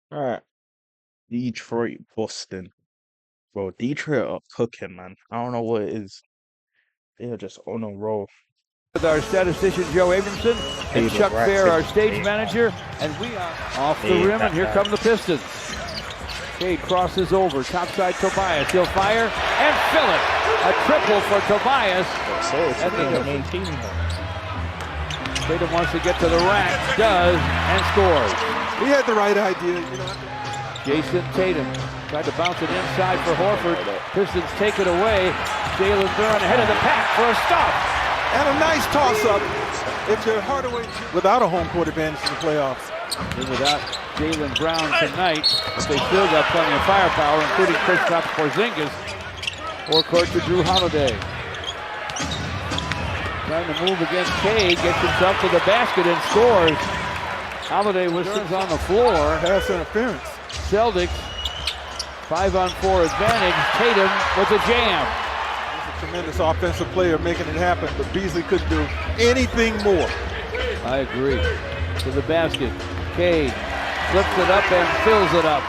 All right, Detroit, Boston. Bro, Detroit are cooking, man. I don't know what it is. They're just on a roll. With our statistician Joe Abramson and Chuck Fair, our stage manager, and we are off the rim, and here come the Pistons. Cade crosses over, topside Tobias. He'll fire and fill it. A triple for Tobias. And the main team. Tatum wants to get to the rack, does, and scores. He had the right idea, you know. Jason Tatum tried to bounce it inside for Horford. Pistons take it away. Jalen Duren ahead of the pack for a stop. And a nice toss-up if they're Hardaway without a home court advantage in the playoffs. And without Jaylen Brown tonight, but they still got plenty of firepower, including Kristaps Porzingis. Forecourt to Drew Holiday. Trying to move against Cade, gets himself to the basket and scores. Holiday was on the floor. Pass interference. Celtics, 5-on-4 advantage. Tatum with a jam. Tremendous offensive player making it happen, but Beasley couldn't do anything more. I agree. To the basket. Cade flips it up and fills it up.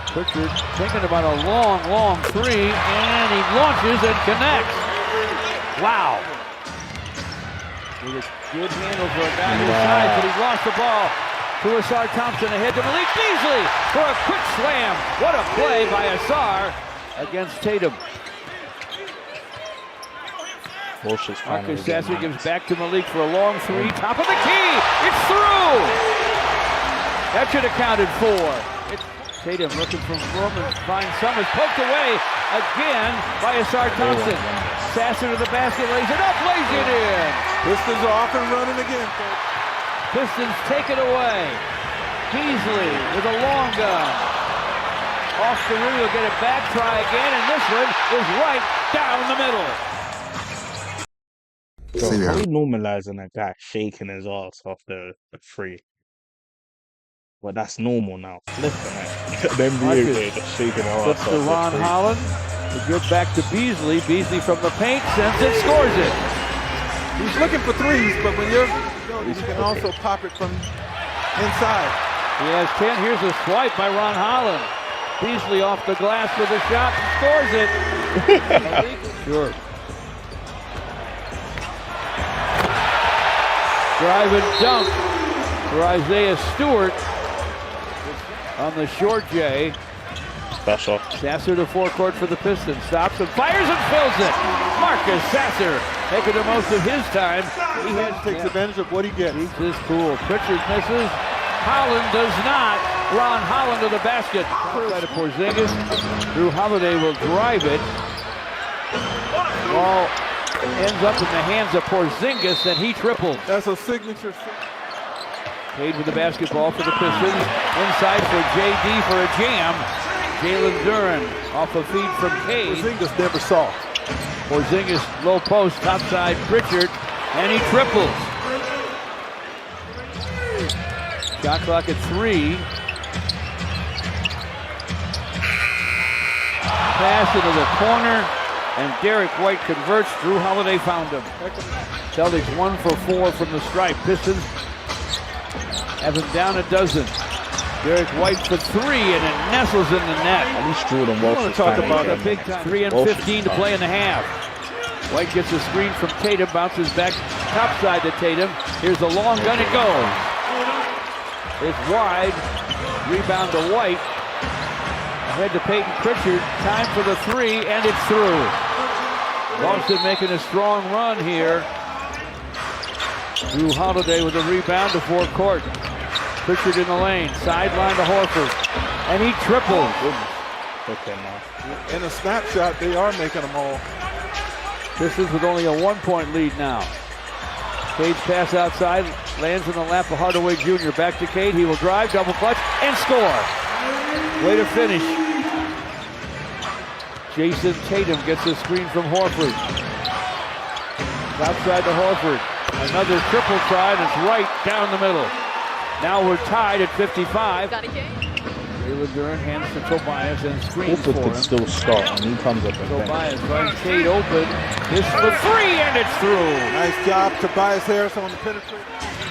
Pritchard thinking about a long three, and he launches and connects. Wow. With a good handle for a guy his size, but he lost the ball. To Asar Thompson ahead to Malik Beasley for a quick slam. What a play by Asar against Tatum. Marcus Sasser gives back to Malik for a long three. Top of the key. It's through. That should have counted four. Tatum looking for room and finds Summers. Poked away again by Asar Thompson. Sasser to the basket, lays it up, lays it in. Pistons are off and running again. Pistons take it away. Beasley with a long gun. Off the rim, he'll get it back, try again, and this one is right down the middle. Bro, we normalizing a guy shaking his ass off the free. But that's normal now. Flipping it. The NBA player just shaking their ass off to Ron Holland. To give back to Beasley. Beasley from the paint, sends it, scores it. He's looking for threes, but when you can also pop it from inside. He has 10. Here's a swipe by Ron Holland. Beasley off the glass with a shot and scores it. Sure. Drive and dunk for Isaiah Stewart on the short J. Special. Sasser to forecourt for the Pistons. Stops and fires and fills it. Marcus Sasser making the most of his time. He takes advantage of what he gets. He's this cool. Pritchard misses. Holland does not. Ron Holland to the basket. Side of Porzingis. Drew Holiday will drive it. Ball ends up in the hands of Porzingis, and he triples. That's a signature. Cade with the basketball for the Pistons. Inside for JD for a jam. Jalen Duren off a feed from Cade. Porzingis never saw. Porzingis low post, topside Pritchard, and he triples. Shot clock at 3. Pass into the corner, and Derek White converts. Drew Holiday found him. Celtics 1 for 4 from the stripe. Pistons have him down a dozen. Derek White for 3, and it nestles in the net. At least Jordan Walsh is Talk about a big time. 3 and 15 to play in the half. White gets a screen from Tatum, bounces back topside to Tatum. Here's a long gun, it goes. It's wide. Rebound to White. Ahead to Peyton Pritchard. Time for the 3, and it's through. Boston making a strong run here. Drew Holiday with a rebound to forecourt. Pritchard in the lane. Sideline to Horford. And he triples. In a snapshot, they are making them all. Pistons with only a 1-point lead now. Cade's pass outside, lands in the lap of Hardaway Jr. Back to Cade, he will drive, double clutch, and score. Way to finish. Jason Tatum gets a screen from Horford. Outside to Horford. Another triple try, and it's right down the middle. Now we're tied at 55. Jalen Duren hands to Tobias and screens for Horford him. could still start, and he comes up and Tobias finds Cade open. This for three, and it's through. Nice job, Tobias Harris on the penetrate.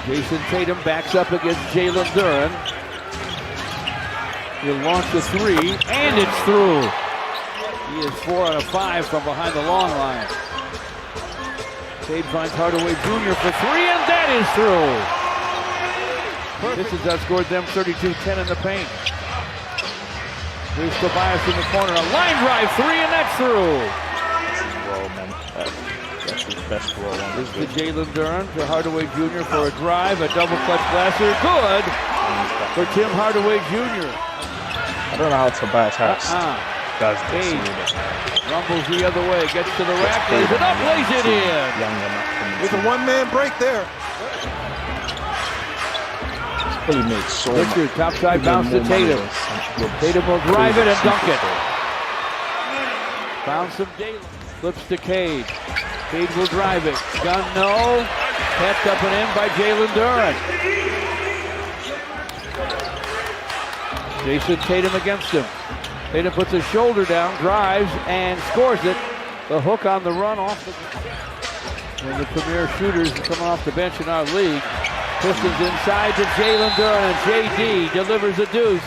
Jason Tatum backs up against Jalen Duren. He'll launch the three, and it's through. He is 4 out of 5 from behind the long line. Cade finds Hardaway Jr. for three, and that is through. Pistons outscored them 32-10 in the paint. Here's Tobias in the corner, a line drive three, and that's through. roll, man. That's his best roll on This this is to Jalen Duren to Hardaway Jr. for a drive, a double clutch blaster, good for Tim Hardaway Jr. I don't know how Tobias Harris does this. Rumbles the other way, gets to the rack, lays it up, lays it in. It's a one-man break there. Really made so Richard, topside bounce to Tatum. Tatum will drive it and dunk it. Bounce from Dalen. Flips to Cade. Cade will drive it. Gun no. Tapped up and in by Jalen Duren. Jason Tatum against him. Tatum puts his shoulder down, drives, and scores it. The hook on the run off the... One of the premier shooters coming off the bench in our league. Pistons inside to Jalen Duren, and JD delivers a deuce.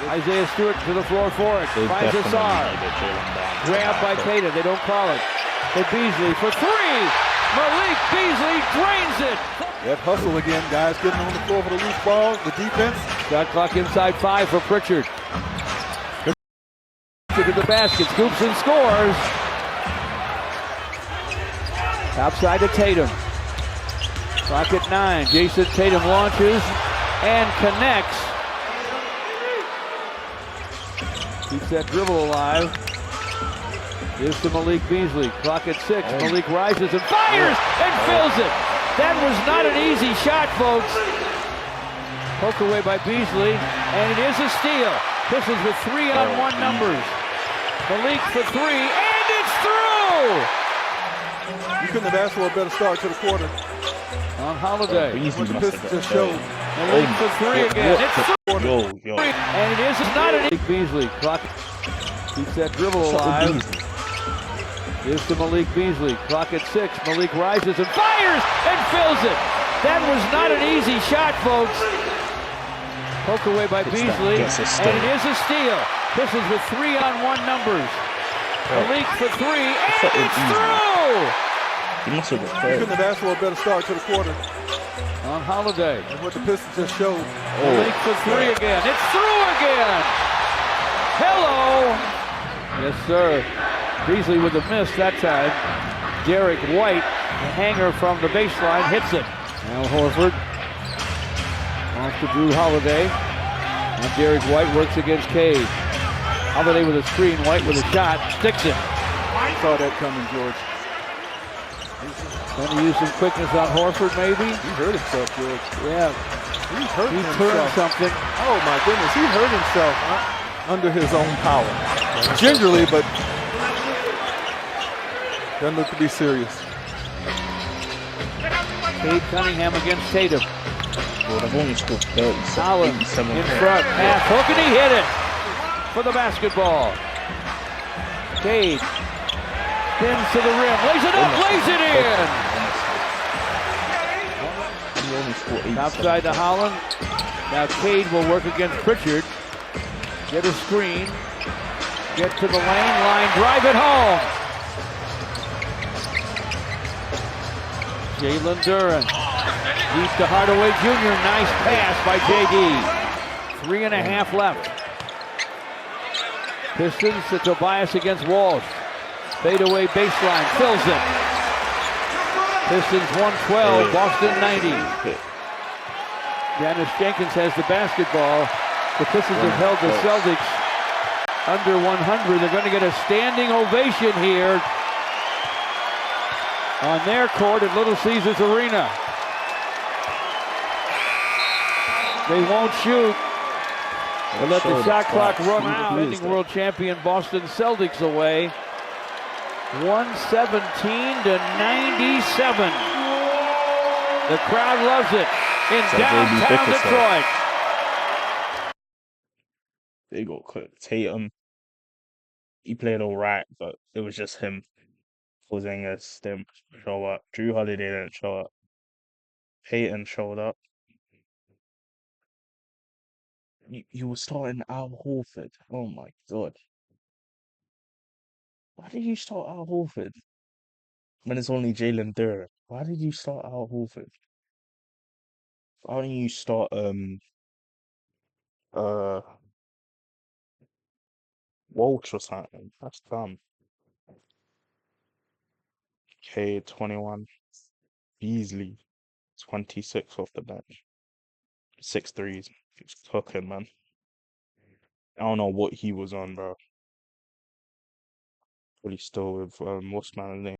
Isaiah Stewart to the floor for it. Finds Assar. Grabbed by Tatum. They don't call it. To Beasley for three. Malik Beasley drains it. That hustle again, guys, getting on the floor for the loose ball. The defense. Shot clock inside 5 for Pritchard. To the basket, scoops and scores. Outside to Tatum. Clock at 9. Jason Tatum launches and connects. Keeps that dribble alive. Gives to Malik Beasley. Clock at 6. Malik rises and fires and fills it. That was not an easy shot, folks. Poked away by Beasley, and it is a steal. Pistons with 3-on-1 numbers. Malik for three, and it's through! You couldn't have asked for a better start to the quarter. On Holiday. What the Pistons just showed. Malik for three again. It's through! Yo. And it is not an Malik Beasley. Clock keeps that dribble alive. Gives to Malik Beasley. Clock at 6. Malik rises and fires and fills it. That was not an easy shot, folks. Poked away by Beasley, and it is a steal. Pistons with 3-on-1 numbers. Malik for three, and it's through! He must have You prepared. couldn't have asked for a better start to the quarter. On Holiday. And what the Pistons just showed. Malik for three again. It's through again! Hello! Yes, sir. Beasley with a miss that time. Derek White, the hanger from the baseline, hits it. Now Horford. Off to Drew Holiday. And Derek White works against Cade. Holiday with a screen, White with a shot, sticks it. Saw that coming, George. Going to use some quickness on Horford, maybe? He hurt himself, George. Yeah. He hurt He himself. turned something. Oh my goodness, he hurt himself under his own power. Gingerly, but doesn't look to be serious. Cade Cunningham against Tatum. Well, they've only scored 30. Collins in front, half hook, and he hit it for the basketball. Cade spins to the rim, lays it up, lays it in. Outside to Holland. Now Cade will work against Pritchard. Get a screen. Get to the line, drive it home. Jalen Duren. Deep to Hardaway Jr. Nice pass by JD. 3.5 left. Pistons to Tobias against Walsh. Fadeaway baseline. Fills it. Pistons 112. Boston 90. Dennis Jenkins has the basketball. The Pistons have held the Celtics under 100. They're going to get a standing ovation here on their court at Little Caesars Arena. They won't shoot. They let the shot clock run out. Defending world champion Boston Celtics away. 117-97. The crowd loves it in downtown Detroit. They got cooked. Tatum, he played all right, but it was just him. Porzingis didn't show up. Drew Holiday didn't show up. Peyton showed up. You were starting Al Horford. Oh my god. Why did you start Al Horford when it's only Jalen Duren? Why did you start Al Horford? Why don't you start uh Walsh or something? That's dumb. K 21. Beasley 26 off the bench. 6 threes. He's cooking, man. I don't know what he was on, bro. But he's still with what's man's name?